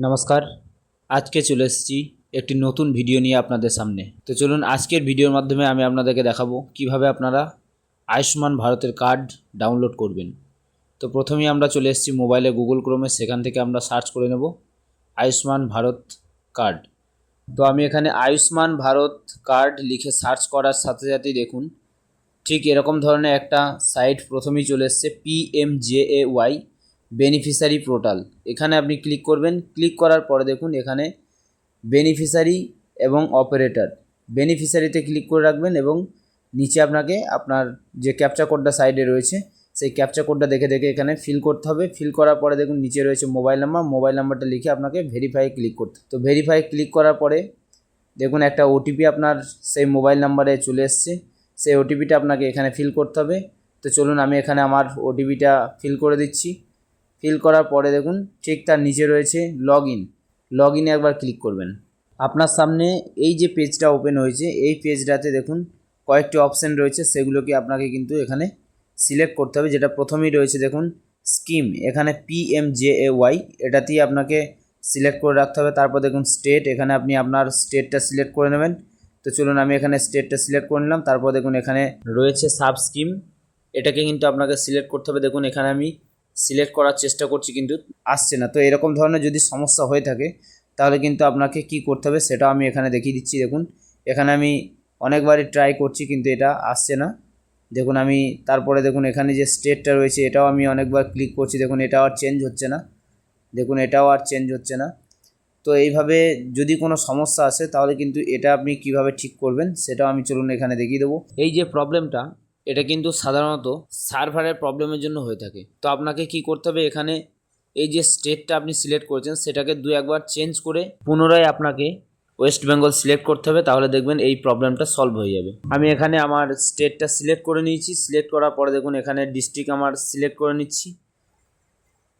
নমস্কার। আজকে চলে এসেছি একটি নতুন ভিডিও নিয়ে আপনাদের সামনে। তো চলুন আজকের ভিডিওর মাধ্যমে আমি আপনাদেরকে দেখাবো কিভাবে আপনারা আয়ুষ্মান ভারতের কার্ড ডাউনলোড করবেন। তো প্রথমেই আমরা চলে এসেছি মোবাইলে গুগল ক্রোমে, সেখান থেকে আমরা সার্চ করে নেব আয়ুষ্মান ভারত কার্ড। তো আমি এখানে আয়ুষ্মান ভারত কার্ড লিখে সার্চ করার সাথে সাথেই দেখুন ঠিক এরকম ধরনের একটা সাইট প্রথমেই চলে এসছে, PMJAY বেনিফিশিয়ারি পোর্টাল। এখানে আপনি ক্লিক করবেন। ক্লিক করার পরে দেখুন এখানে বেনিফিশিয়ারি এবং অপারেটর, বেনিফিশিয়ারিতে ক্লিক করে রাখবেন এবং নিচে আপনাকে আপনার যে ক্যাপচা কোডটা সাইডে রয়েছে সেই ক্যাপচা কোডটা দেখে দেখে এখানে ফিল করতে হবে। ফিল করার পরে দেখুন নিচে রয়েছে মোবাইল নাম্বারটা লিখে আপনাকে ভেরিফাই ক্লিক করতে। তো ভেরিফাই ক্লিক করার পরে দেখুন একটা ওটিপি আপনার সেই মোবাইল নাম্বারে চলে এসছে। সেই ওটিপিটা আপনাকে এখানে ফিল করতে হবে। তো চলুন আমি এখানে আমার ওটিপিটা ফিল করে দিচ্ছি। ফিল করার পরে দেখুন ঠিক তার নিচে রয়েছে লগ ইনে একবার ক্লিক করবেন। আপনার সামনে এই যে পেজটা ওপেন হয়েছে, এই পেজটাতে দেখুন কয়েকটি অপশান রয়েছে, সেগুলোকে আপনাকে কিন্তু এখানে সিলেক্ট করতে হবে। যেটা প্রথমেই রয়েছে দেখুন স্কিম, এখানে PMJAY, এটাতেই আপনাকে সিলেক্ট করে রাখতে হবে। তারপর দেখুন স্টেট, এখানে আপনি আপনার স্টেটটা সিলেক্ট করে নেবেন। তো চলুন আমি এখানে স্টেটটা সিলেক্ট করে নিলাম। তারপর দেখুন এখানে রয়েছে সাব স্কিম, এটাকে কিন্তু আপনাকে সিলেক্ট করতে হবে। দেখুন এখানে আমি সিলেক্ট করার চেষ্টা করছি কিন্তু আসছে না। তো এরকম ধরনের যদি সমস্যা হয়ে থাকে তাহলে কিন্তু আপনাকে কি করতে হবে সেটাও আমি এখানে দেখিয়ে দিচ্ছি। দেখুন এখানে আমি অনেকবারই ট্রাই করছি কিন্তু এটা আসছে না। দেখুন আমি তারপরে দেখুন এখানে যে স্টেটটা রয়েছে এটাও আমি অনেকবার ক্লিক করছি, দেখুন এটাও আর চেঞ্জ হচ্ছে না। দেখুন এটাও আর চেঞ্জ হচ্ছে না। তো এইভাবে যদি কোনো সমস্যা আসে তাহলে কিন্তু এটা আপনি কিভাবে ঠিক করবেন সেটাও আমি চলুন এখানে দেখিয়ে দেবো। এই যে প্রবলেমটা, এটা কিন্তু সাধারণত সার্ভারের প্রবলেমের জন্য হয়ে থাকে। তো আপনাকে কি করতে হবে, এখানে এই যে স্টেটটা আপনি সিলেক্ট করেছেন সেটাকে একবার চেঞ্জ করে পুনরায় আপনাকে ওয়েস্ট বেঙ্গল সিলেক্ট করতে হবে, তাহলে দেখবেন এই প্রবলেমটা সলভ হয়ে যাবে। আমি এখানে আমার স্টেটটা সিলেক্ট করে নিয়েছি। সিলেক্ট করার পরে দেখুন এখানে ডিস্ট্রিক্ট আমার সিলেক্ট করে নিচ্ছি।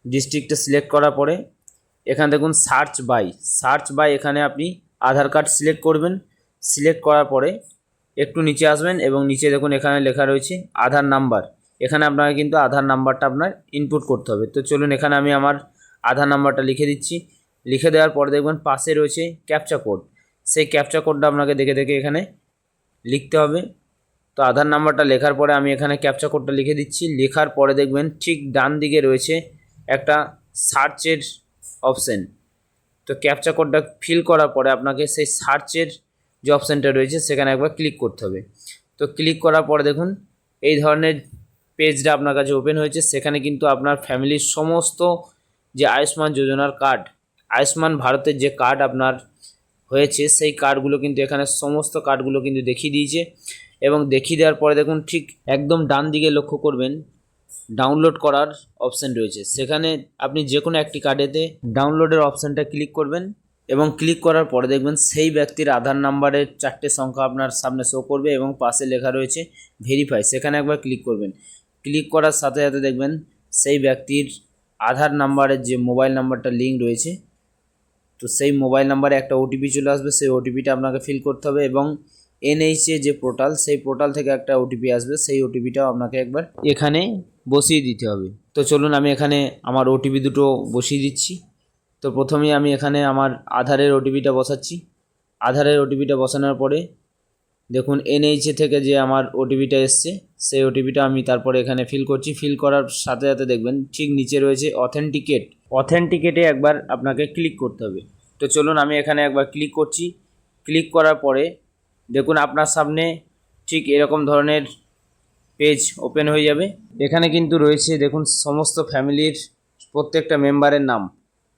ডিস্ট্রিক্টটা সিলেক্ট করার পরে এখানে দেখুন সার্চ বাই এখানে আপনি আধার কার্ড সিলেক্ট করবেন। সিলেক্ট করার পরে একটু নিচে আসবেন এবং নিচে দেখুন এখানে লেখা রয়েছে আধার নাম্বার। এখানে আপনাকে কিন্তু আধার নাম্বারটা আপনার ইনপুট করতে হবে। তো চলুন এখানে আমি আমার আধার নাম্বারটা লিখে দিচ্ছি। লিখে দেওয়ার পরে দেখবেন পাশে রয়েছে ক্যাপচা কোড, সেই ক্যাপচা কোডটা আপনাকে দেখে দেখে এখানে লিখতে হবে। তো আধার নাম্বারটা লেখার পরে আমি এখানে ক্যাপচা কোডটা লিখে দিচ্ছি। লেখার পরে দেখবেন ঠিক ডান দিকে রয়েছে একটা সার্চের অপশান। তো ক্যাপচা কোডটা ফিল করার পরে আপনাকে সেই সার্চের যে অপশানটা রয়েছে সেখানে একবার ক্লিক করতে হবে। তো ক্লিক করার পরে দেখুন এই ধরনের পেজটা আপনার কাছে ওপেন হয়েছে। সেখানে কিন্তু আপনার ফ্যামিলির সমস্ত যে আয়ুষ্মান যোজনার কার্ড, আয়ুষ্মান ভারতের যে কার্ড আপনার হয়েছে সেই কার্ডগুলো কিন্তু এখানে সমস্ত কার্ডগুলো কিন্তু দেখিয়ে দিয়েছে। এবং দেখিয়ে দেওয়ার পরে দেখুন ঠিক একদম ডান দিকে লক্ষ্য করবেন ডাউনলোড করার অপশান রয়েছে। সেখানে আপনি যে কোনো একটি কার্ডেতে ডাউনলোডের অপশানটা ক্লিক করবেন এবং ক্লিক করার পরে দেখবেন সেই ব্যক্তির আধার নাম্বারের 4টে সংখ্যা আপনার সামনে শো করবে এবং পাশে লেখা রয়েছে ভেরিফাই, সেখানে একবার ক্লিক করবেন। ক্লিক করার সাথে সাথে দেখবেন সেই ব্যক্তির আধার নাম্বারের যে মোবাইল নাম্বারটা লিঙ্ক রয়েছে, তো সেই মোবাইল নাম্বারে একটা ওটিপি চলে আসবে। সেই ওটিপিটা আপনাকে ফিল করতে হবে এবং NHA যে পোর্টাল, সেই পোর্টাল থেকে একটা ওটিপি আসবে, সেই ওটিপিটাও আপনাকে একবার এখানে বসিয়ে দিতে হবে। তো চলুন আমি এখানে আমার ওটিপি দুটো বসিয়ে দিচ্ছি। তো প্রথমেই আমি এখানে আমার আধারের ওটিপিটা বসাচ্ছি। আধারের ওটিপিটা বসানোর পরে দেখুন NHA থেকে যে আমার ওটিপিটা এসছে সেই ওটিপিটা আমি তারপরে এখানে ফিল করছি। ফিল করার সাথে সাথে দেখবেন ঠিক নিচে রয়েছে অথেন্টিকেটে একবার আপনাকে ক্লিক করতে হবে। তো চলুন আমি এখানে একবার ক্লিক করছি। ক্লিক করার পরে দেখুন আপনার সামনে ঠিক এরকম ধরনের পেজ ওপেন হয়ে যাবে। এখানে কিন্তু রয়েছে দেখুন সমস্ত ফ্যামিলির প্রত্যেকটা মেম্বারের নাম।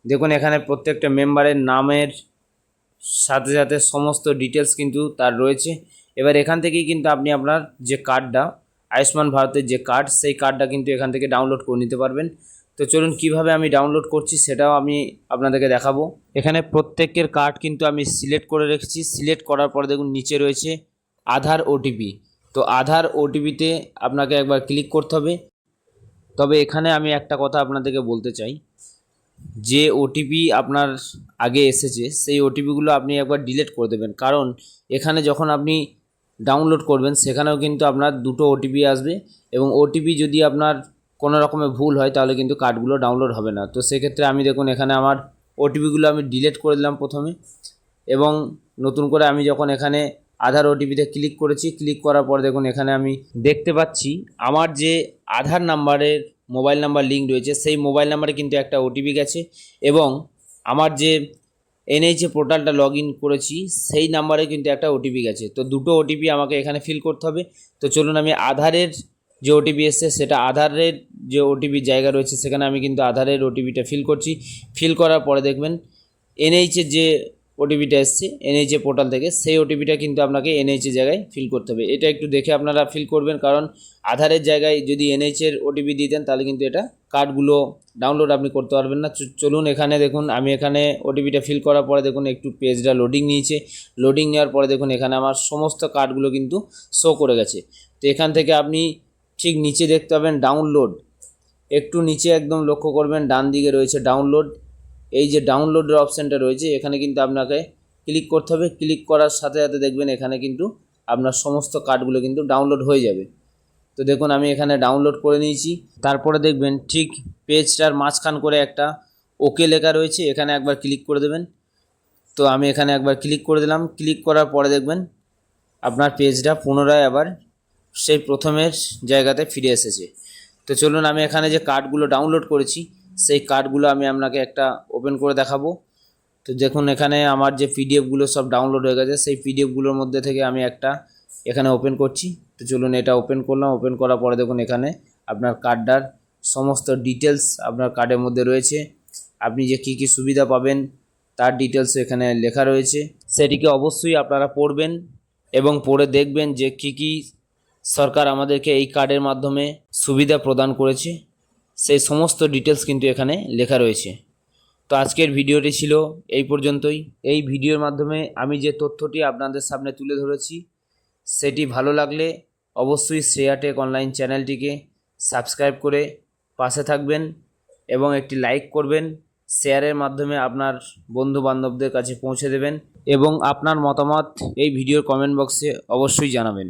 দেখুন এখানে প্রত্যেকটা মেম্বারের নামের সাথে সাথে সমস্ত ডিটেলস কিন্তু তার রয়েছে। এবার এখান থেকেই কিন্তু আপনি আপনার যে কার্ডটা, আয়ুষ্মান ভারতের যে কার্ড, সেই কার্ডটা কিন্তু এখান থেকে ডাউনলোড করে নিতে পারবেন। তো চলুন কিভাবে আমি ডাউনলোড করছি সেটাও আমি আপনাদেরকে দেখাবো। এখানে প্রত্যেকের কার্ড কিন্তু আমি সিলেক্ট করে রেখেছি। সিলেক্ট করার পরে দেখুন নিচে রয়েছে আধার ওটিপি। তো আধার ওটিপিতে আপনাকে একবার ক্লিক করতে হবে। তবে এখানে আমি একটা কথা আপনাদেরকে বলতে চাই, যে ওটিপি আপনার আগে এসেছে সেই ওটিপিগুলো আপনি একবার ডিলিট করে দেবেন। কারণ এখানে যখন আপনি ডাউনলোড করবেন সেখানেও কিন্তু আপনার দুটো ওটিপি আসবে এবং ওটিপি যদি আপনার কোনো রকমের ভুল হয় তাহলে কিন্তু কার্ডগুলো ডাউনলোড হবে না। তো সেক্ষেত্রে আমি দেখুন এখানে আমার ওটিপিগুলো আমি ডিলিট করে দিলাম প্রথমে, এবং নতুন করে আমি যখন এখানে আধার ওটিপিতে ক্লিক করেছি, ক্লিক করার পর দেখুন এখানে আমি দেখতে পাচ্ছি আমার যে আধার নাম্বারের মোবাইল নাম্বার লিঙ্ক রয়েছে সেই মোবাইল নাম্বারে কিন্তু একটা ওটিপি গেছে, এবং আমার যে এনএইচএ পোর্টালটা লগ ইন করেছি সেই নাম্বারে কিন্তু একটা ওটিপি গেছে। তো দুটো ওটিপি আমাকে এখানে ফিল করতে হবে। তো চলুন আমি আধারের যে ওটিপি এসছে সেটা আধারের যে ওটিপির জায়গা রয়েছে সেখানে আমি কিন্তু আধারের ওটিপিটা ফিল করছি। ফিল করার পরে দেখবেন এনএইচের যে ওটিপিটা এসছে এনএইচএ পোর্টাল থেকে, সেই ওটিপিটা কিন্তু আপনাকে এনএইচের জায়গায় ফিল করতে হবে। এটা একটু দেখে আপনারা ফিল করবেন, কারণ আধারের জায়গায় যদি এনএইচের ওটিপি দিতেন তাহলে কিন্তু এটা কার্ডগুলো ডাউনলোড আপনি করতে পারবেন না। চলুন এখানে দেখুন আমি এখানে ওটিপিটা ফিল করার পরে দেখুন একটু পেজটা লোডিং নিয়েছে। লোডিং নেওয়ার পরে দেখুন এখানে আমার সমস্ত কার্ডগুলো কিন্তু শো করে গেছে। তো এখান থেকে আপনি ঠিক নিচে দেখতে পাবেন ডাউনলোড, একটু নিচে একদম লক্ষ্য করবেন ডান দিকে রয়েছে ডাউনলোড। এই যে ডাউনলোডের অপশানটা রয়েছে এখানে কিন্তু আপনাকে ক্লিক করতে হবে। ক্লিক করার সাথে সাথে দেখবেন এখানে কিন্তু আপনার সমস্ত কার্ডগুলো কিন্তু ডাউনলোড হয়ে যাবে। তো দেখুন আমি এখানে ডাউনলোড করে নিয়েছি। তারপরে দেখবেন ঠিক পেজটার মাঝখান করে একটা ওকে লেখা রয়েছে, এখানে একবার ক্লিক করে দেবেন। তো আমি এখানে একবার ক্লিক করে দিলাম। ক্লিক করার পরে দেখবেন আপনার পেজটা পুনরায় আবার সেই প্রথমের জায়গাতে ফিরে এসেছে। তো চলুন আমি এখানে যে কার্ডগুলো ডাউনলোড করেছি সেই কার্ডগুলো আমি আপনাকে একটা ওপেন করে দেখাবো। তো দেখুন এখানে আমার যে পিডিএফগুলো সব ডাউনলোড হয়ে গেছে, সেই পিডিএফগুলোর মধ্যে থেকে আমি একটা এখানে ওপেন করছি। তো চলুন এটা ওপেন করলাম। ওপেন করার পরে দেখুন এখানে আপনার কার্ডটার সমস্ত ডিটেলস আপনার কার্ডের মধ্যে রয়েছে। আপনি যে কী কী সুবিধা পাবেন তার ডিটেলস এখানে লেখা রয়েছে। সেটিকে অবশ্যই আপনারা পড়বেন এবং পড়ে দেখবেন যে কী কী সরকার আমাদেরকে এই কার্ডের মাধ্যমে সুবিধা প্রদান করেছে, সেই সমস্ত ডিটেলস কিন্তু এখানে লেখা রয়েছে। তো আজকের ভিডিওটি ছিল এই পর্যন্তই। এই ভিডিওর মাধ্যমে আমি যে তথ্যটি আপনাদের সামনে তুলে ধরেছি সেটি ভালো লাগলে অবশ্যই শ্রেয়া টেক অনলাইন চ্যানেলটিকে সাবস্ক্রাইব করে পাশে থাকবেন এবং একটি লাইক করবেন, শেয়ারের মাধ্যমে আপনার বন্ধু বান্ধবদের কাছে পৌঁছে দেবেন এবং আপনার মতামত এই ভিডিওর কমেন্ট বক্সে অবশ্যই জানাবেন।